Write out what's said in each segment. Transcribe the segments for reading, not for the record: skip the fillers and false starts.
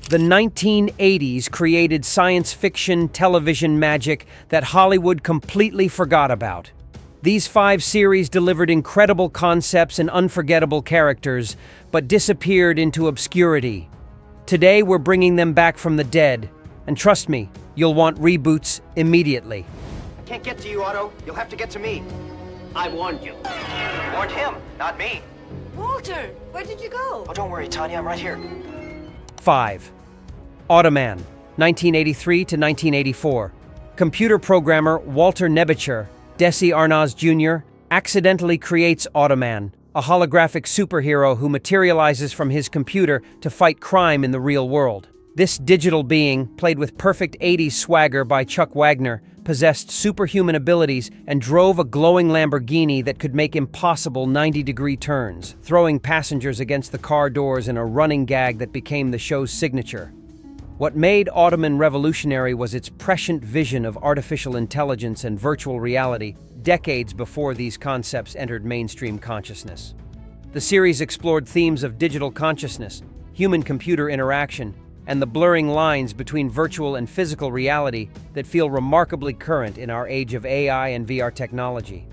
The 1980s created science fiction television magic that Hollywood completely forgot about. These 5 series delivered incredible concepts and unforgettable characters, but disappeared into obscurity. Today, we're bringing them back from the dead, and trust me, you'll want reboots immediately. I can't get to you, Otto. You'll have to get to me. I warned you. Warned him, not me. Walter, where did you go? Oh, don't worry, Tanya, I'm right here. 5. Ottoman, 1983 to 1984. Computer programmer Walter Nebicher, Desi Arnaz Jr., accidentally creates Ottoman, a holographic superhero who materializes from his computer to fight crime in the real world. This digital being, played with perfect 80s swagger by Chuck Wagner, possessed superhuman abilities and drove a glowing Lamborghini that could make impossible 90-degree turns, throwing passengers against the car doors in a running gag that became the show's signature. What made Ottoman revolutionary was its prescient vision of artificial intelligence and virtual reality, decades before these concepts entered mainstream consciousness. The series explored themes of digital consciousness, human-computer interaction, and the blurring lines between virtual and physical reality that feel remarkably current in our age of AI and VR technology.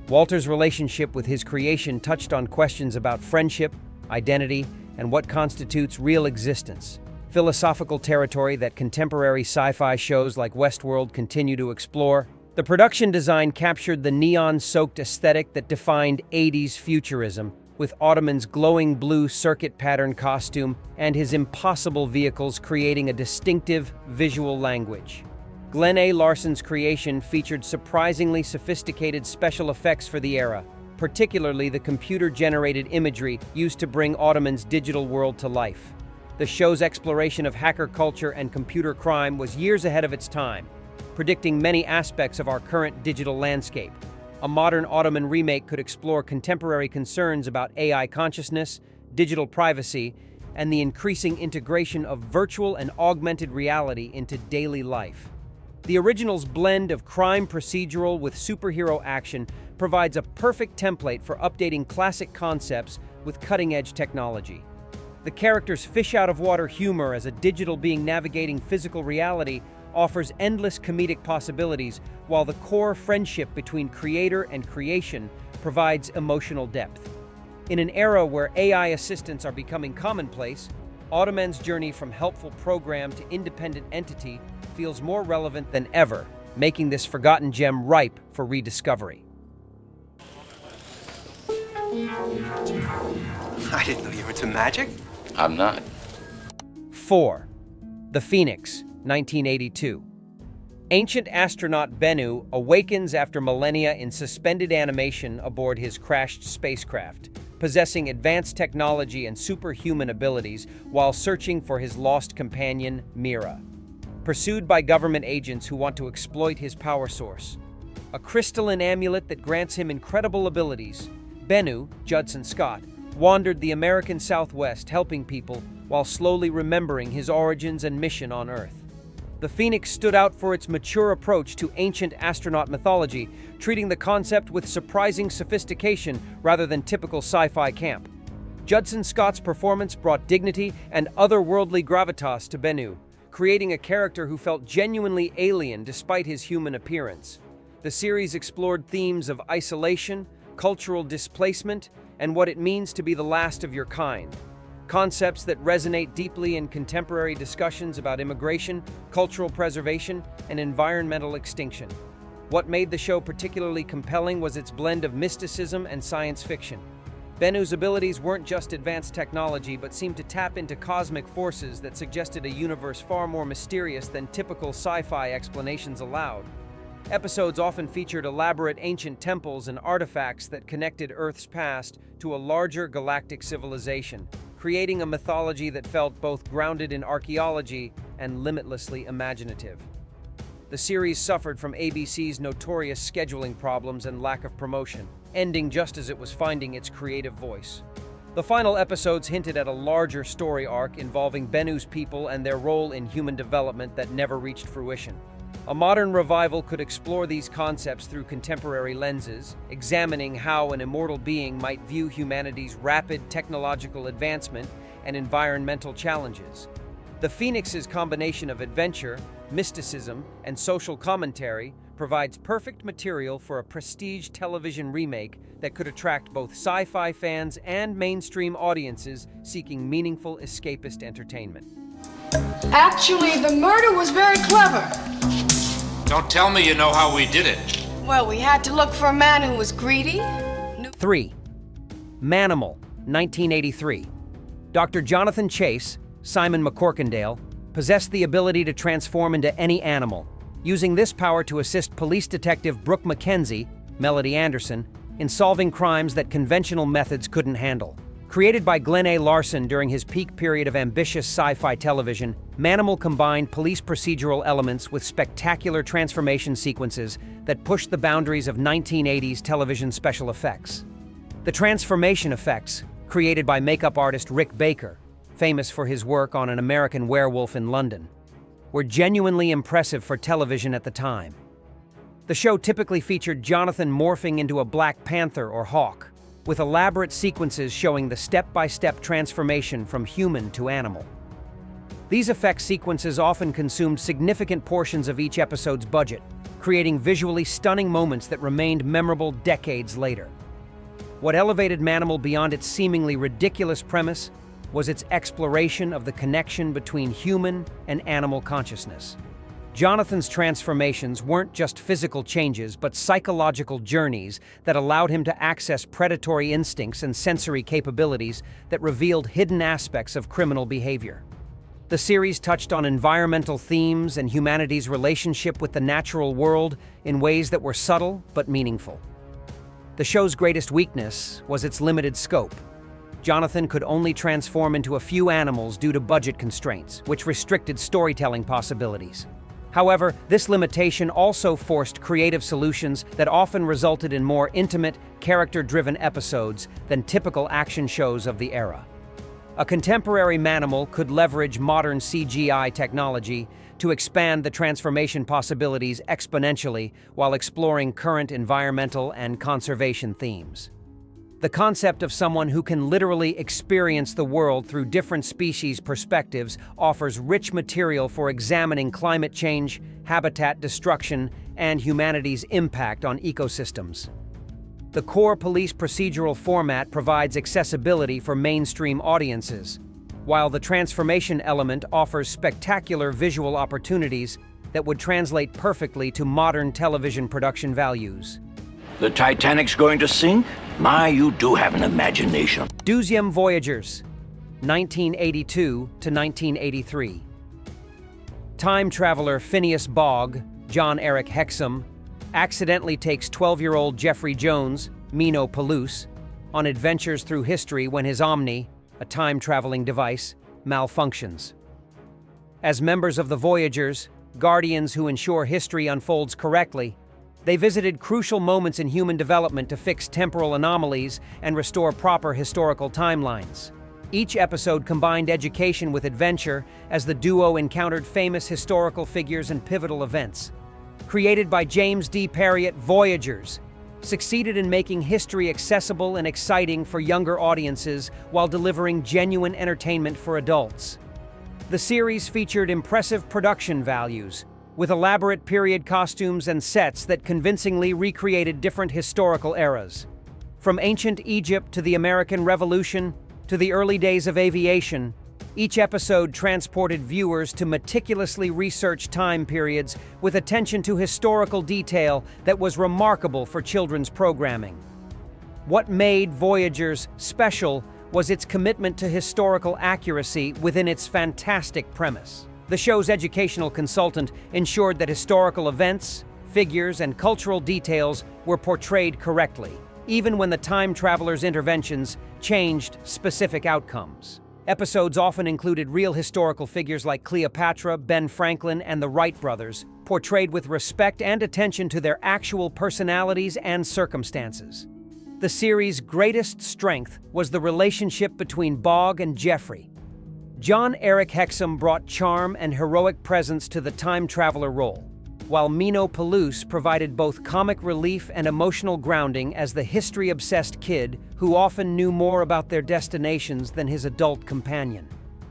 Walter's relationship with his creation touched on questions about friendship, identity, and what constitutes real existence, philosophical territory that contemporary sci-fi shows like Westworld continue to explore. The production design captured the neon-soaked aesthetic that defined 80s futurism, with Ottoman's glowing blue circuit pattern costume and his impossible vehicles creating a distinctive visual language. Glenn A. Larson's creation featured surprisingly sophisticated special effects for the era, particularly the computer-generated imagery used to bring Ottoman's digital world to life. The show's exploration of hacker culture and computer crime was years ahead of its time, predicting many aspects of our current digital landscape. A modern Ottoman remake could explore contemporary concerns about AI consciousness, digital privacy, and the increasing integration of virtual and augmented reality into daily life. The original's blend of crime procedural with superhero action provides a perfect template for updating classic concepts with cutting-edge technology. The character's fish-out-of-water humor as a digital being navigating physical reality offers endless comedic possibilities, while the core friendship between creator and creation provides emotional depth. In an era where AI assistants are becoming commonplace, Ottoman's journey from helpful program to independent entity feels more relevant than ever, making this forgotten gem ripe for rediscovery. I didn't know you were into magic. I'm not. 4. The Phoenix, 1982. Ancient astronaut Bennu awakens after millennia in suspended animation aboard his crashed spacecraft, possessing advanced technology and superhuman abilities while searching for his lost companion, Mira. Pursued by government agents who want to exploit his power source, a crystalline amulet that grants him incredible abilities, Bennu, Judson Scott, wandered the American Southwest helping people while slowly remembering his origins and mission on Earth. The Phoenix stood out for its mature approach to ancient astronaut mythology, treating the concept with surprising sophistication rather than typical sci-fi camp. Judson Scott's performance brought dignity and otherworldly gravitas to Bennu, creating a character who felt genuinely alien despite his human appearance. The series explored themes of isolation, cultural displacement, and what it means to be the last of your kind. Concepts that resonate deeply in contemporary discussions about immigration, cultural preservation, and environmental extinction. What made the show particularly compelling was its blend of mysticism and science fiction. Bennu's abilities weren't just advanced technology, but seemed to tap into cosmic forces that suggested a universe far more mysterious than typical sci-fi explanations allowed. Episodes often featured elaborate ancient temples and artifacts that connected Earth's past to a larger galactic civilization, creating a mythology that felt both grounded in archaeology and limitlessly imaginative. The series suffered from ABC's notorious scheduling problems and lack of promotion, ending just as it was finding its creative voice. The final episodes hinted at a larger story arc involving Bennu's people and their role in human development that never reached fruition. A modern revival could explore these concepts through contemporary lenses, examining how an immortal being might view humanity's rapid technological advancement and environmental challenges. The Phoenix's combination of adventure, mysticism, and social commentary provides perfect material for a prestige television remake that could attract both sci-fi fans and mainstream audiences seeking meaningful escapist entertainment. Actually, the murder was very clever. Don't tell me you know how we did it. Well, we had to look for a man who was greedy. 3. Manimal, 1983. Dr. Jonathan Chase, Simon McCorkindale, possessed the ability to transform into any animal, using this power to assist police detective Brooke Mackenzie, Melody Anderson, in solving crimes that conventional methods couldn't handle. Created by Glenn A. Larson during his peak period of ambitious sci-fi television, Manimal combined police procedural elements with spectacular transformation sequences that pushed the boundaries of 1980s television special effects. The transformation effects, created by makeup artist Rick Baker, famous for his work on An American Werewolf in London, were genuinely impressive for television at the time. The show typically featured Jonathan morphing into a Black Panther or Hawk, with elaborate sequences showing the step-by-step transformation from human to animal. These effect sequences often consumed significant portions of each episode's budget, creating visually stunning moments that remained memorable decades later. What elevated Manimal beyond its seemingly ridiculous premise was its exploration of the connection between human and animal consciousness. Jonathan's transformations weren't just physical changes, but psychological journeys that allowed him to access predatory instincts and sensory capabilities that revealed hidden aspects of criminal behavior. The series touched on environmental themes and humanity's relationship with the natural world in ways that were subtle but meaningful. The show's greatest weakness was its limited scope. Jonathan could only transform into a few animals due to budget constraints, which restricted storytelling possibilities. However, this limitation also forced creative solutions that often resulted in more intimate, character-driven episodes than typical action shows of the era. A contemporary Manimal could leverage modern CGI technology to expand the transformation possibilities exponentially while exploring current environmental and conservation themes. The concept of someone who can literally experience the world through different species' perspectives offers rich material for examining climate change, habitat destruction, and humanity's impact on ecosystems. The core police procedural format provides accessibility for mainstream audiences, while the transformation element offers spectacular visual opportunities that would translate perfectly to modern television production values. The Titanic's going to sink? My, you do have an imagination. Deuxième Voyagers, 1982 to 1983. Time traveler Phineas Bogg, John Eric Hexum, accidentally takes 12-year-old Jeffrey Jones, Mino Palouse, on adventures through history when his Omni, a time-traveling device, malfunctions. As members of the Voyagers, guardians who ensure history unfolds correctly, they visited crucial moments in human development to fix temporal anomalies and restore proper historical timelines. Each episode combined education with adventure as the duo encountered famous historical figures and pivotal events. Created by James D. Perriott, Voyagers succeeded in making history accessible and exciting for younger audiences while delivering genuine entertainment for adults. The series featured impressive production values, with elaborate period costumes and sets that convincingly recreated different historical eras. From ancient Egypt to the American Revolution to the early days of aviation, each episode transported viewers to meticulously researched time periods with attention to historical detail that was remarkable for children's programming. What made Voyagers special was its commitment to historical accuracy within its fantastic premise. The show's educational consultant ensured that historical events, figures, and cultural details were portrayed correctly, even when the time traveler's interventions changed specific outcomes. Episodes often included real historical figures like Cleopatra, Ben Franklin, and the Wright brothers, portrayed with respect and attention to their actual personalities and circumstances. The series' greatest strength was the relationship between Bogg and Jeffrey. John Eric Hexum brought charm and heroic presence to the time traveler role, while Mino Palouse provided both comic relief and emotional grounding as the history-obsessed kid who often knew more about their destinations than his adult companion.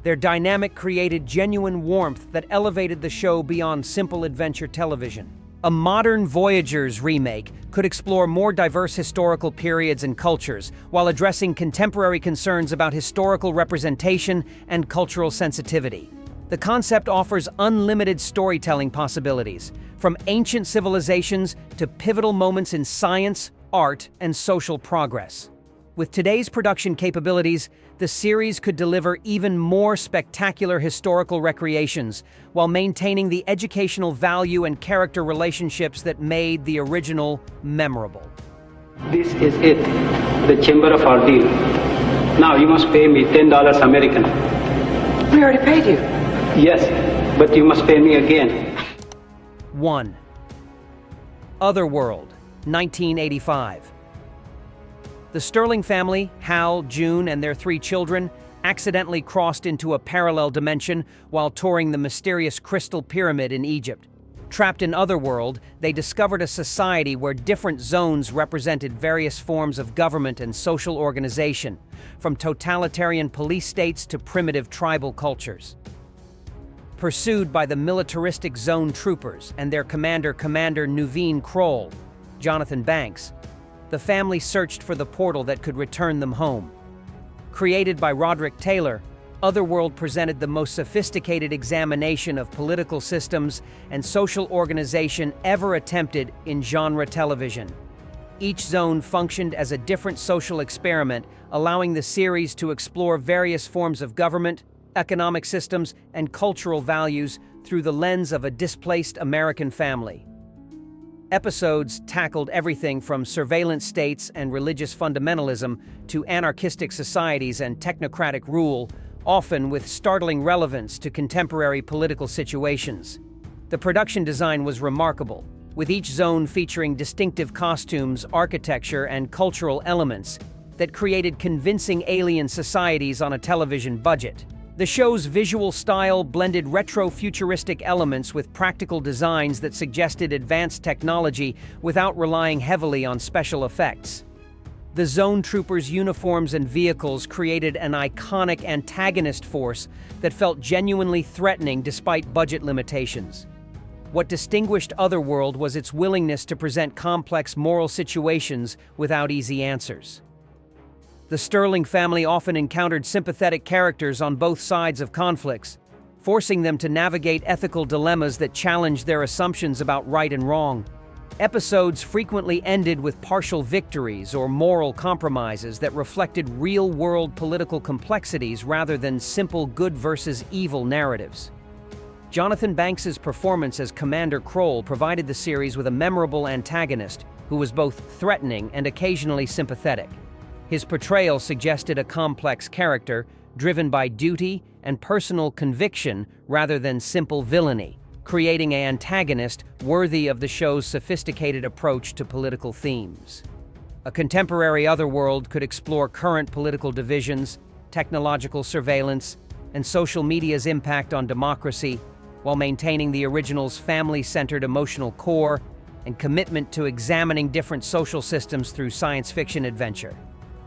Their dynamic created genuine warmth that elevated the show beyond simple adventure television. A modern Voyagers remake could explore more diverse historical periods and cultures while addressing contemporary concerns about historical representation and cultural sensitivity. The concept offers unlimited storytelling possibilities, from ancient civilizations to pivotal moments in science, art, and social progress. With today's production capabilities, the series could deliver even more spectacular historical recreations while maintaining the educational value and character relationships that made the original memorable. This is it, the chamber of ordeal. Now you must pay me $10 American. We already paid you. Yes, but you must pay me again. 1. Otherworld, 1985. The Sterling family, Hal, June, and their 3 children, accidentally crossed into a parallel dimension while touring the mysterious Crystal Pyramid in Egypt. Trapped in Otherworld, they discovered a society where different zones represented various forms of government and social organization, from totalitarian police states to primitive tribal cultures. Pursued by the militaristic zone troopers and their Commander Nuveen Kroll, Jonathan Banks, the family searched for the portal that could return them home. Created by Roderick Taylor, Otherworld presented the most sophisticated examination of political systems and social organization ever attempted in genre television. Each zone functioned as a different social experiment, allowing the series to explore various forms of government, economic systems, and cultural values through the lens of a displaced American family. Episodes tackled everything from surveillance states and religious fundamentalism to anarchistic societies and technocratic rule, often with startling relevance to contemporary political situations. The production design was remarkable, with each zone featuring distinctive costumes, architecture, and cultural elements that created convincing alien societies on a television budget. The show's visual style blended retro-futuristic elements with practical designs that suggested advanced technology without relying heavily on special effects. The Zone Troopers' uniforms and vehicles created an iconic antagonist force that felt genuinely threatening despite budget limitations. What distinguished Otherworld was its willingness to present complex moral situations without easy answers. The Sterling family often encountered sympathetic characters on both sides of conflicts, forcing them to navigate ethical dilemmas that challenged their assumptions about right and wrong. Episodes frequently ended with partial victories or moral compromises that reflected real-world political complexities rather than simple good versus evil narratives. Jonathan Banks's performance as Commander Kroll provided the series with a memorable antagonist who was both threatening and occasionally sympathetic. His portrayal suggested a complex character driven by duty and personal conviction rather than simple villainy, creating an antagonist worthy of the show's sophisticated approach to political themes. A contemporary Otherworld could explore current political divisions, technological surveillance, and social media's impact on democracy, while maintaining the original's family-centered emotional core and commitment to examining different social systems through science fiction adventure.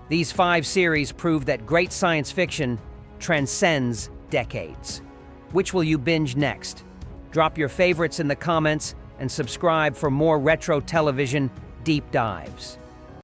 These 5 series prove that great science fiction transcends decades. Which will you binge next? Drop your favorites in the comments and subscribe for more retro television deep dives.